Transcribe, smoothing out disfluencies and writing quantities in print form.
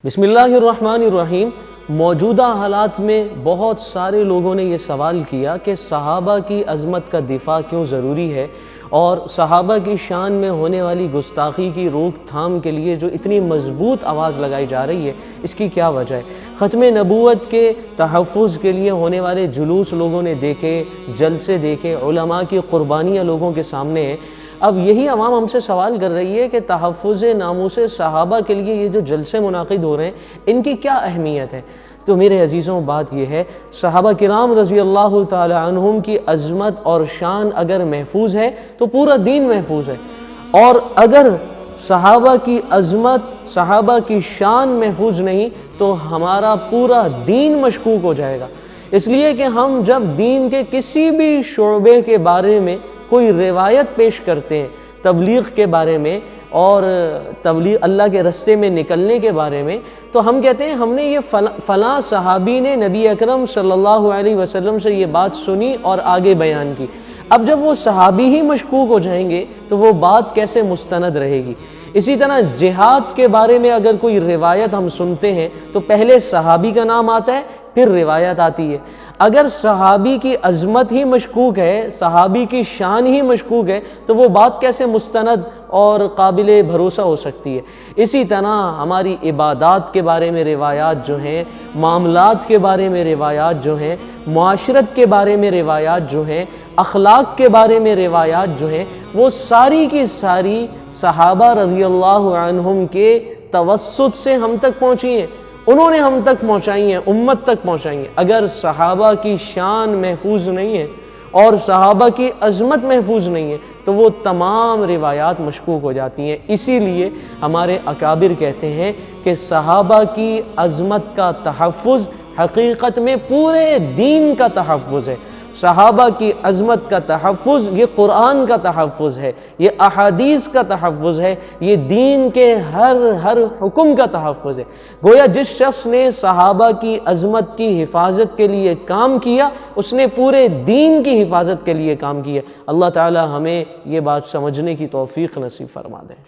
بسم اللہ الرحمن الرحیم۔ موجودہ حالات میں بہت سارے لوگوں نے یہ سوال کیا کہ صحابہ کی عظمت کا دفاع کیوں ضروری ہے، اور صحابہ کی شان میں ہونے والی گستاخی کی روک تھام کے لیے جو اتنی مضبوط آواز لگائی جا رہی ہے، اس کی کیا وجہ ہے۔ ختم نبوت کے تحفظ کے لیے ہونے والے جلوس لوگوں نے دیکھے، جلسے دیکھے، علماء کی قربانیاں لوگوں کے سامنے ہیں۔ اب یہی عوام ہم سے سوال کر رہی ہے کہ تحفظ ناموس صحابہ کے لیے یہ جو جلسے منعقد ہو رہے ہیں، ان کی کیا اہمیت ہے۔ تو میرے عزیزوں، بات یہ ہے، صحابہ کرام رضی اللہ تعالی عنہم کی عظمت اور شان اگر محفوظ ہے تو پورا دین محفوظ ہے، اور اگر صحابہ کی عظمت، صحابہ کی شان محفوظ نہیں تو ہمارا پورا دین مشکوک ہو جائے گا۔ اس لیے کہ ہم جب دین کے کسی بھی شعبے کے بارے میں کوئی روایت پیش کرتے ہیں، تبلیغ کے بارے میں اور تبلیغ اللہ کے رستے میں نکلنے کے بارے میں، تو ہم کہتے ہیں ہم نے یہ فلاں صحابی نے نبی اکرم صلی اللہ علیہ وسلم سے یہ بات سنی اور آگے بیان کی۔ اب جب وہ صحابی ہی مشکوک ہو جائیں گے تو وہ بات کیسے مستند رہے گی۔ اسی طرح جہاد کے بارے میں اگر کوئی روایت ہم سنتے ہیں تو پہلے صحابی کا نام آتا ہے، پھر روایت آتی ہے۔ اگر صحابی کی عظمت ہی مشکوک ہے، صحابی کی شان ہی مشکوک ہے، تو وہ بات کیسے مستند اور قابل بھروسہ ہو سکتی ہے۔ اسی طرح ہماری عبادات کے بارے میں روایات جو ہیں، معاملات کے بارے میں روایات جو ہیں، معاشرت کے بارے میں روایات جو ہیں، اخلاق کے بارے میں روایات جو ہیں، وہ ساری کی ساری صحابہ رضی اللہ عنہم کے توسط سے ہم تک پہنچی ہیں، انہوں نے ہم تک پہنچائی ہیں، امت تک پہنچائی ہیں۔ اگر صحابہ کی شان محفوظ نہیں ہے اور صحابہ کی عظمت محفوظ نہیں ہے تو وہ تمام روایات مشکوک ہو جاتی ہیں۔ اسی لیے ہمارے اکابر کہتے ہیں کہ صحابہ کی عظمت کا تحفظ حقیقت میں پورے دین کا تحفظ ہے۔ صحابہ کی عظمت کا تحفظ یہ قرآن کا تحفظ ہے، یہ احادیث کا تحفظ ہے، یہ دین کے ہر حکم کا تحفظ ہے۔ گویا جس شخص نے صحابہ کی عظمت کی حفاظت کے لیے کام کیا، اس نے پورے دین کی حفاظت کے لیے کام کیا۔ اللہ تعالی ہمیں یہ بات سمجھنے کی توفیق نصیب فرما دے۔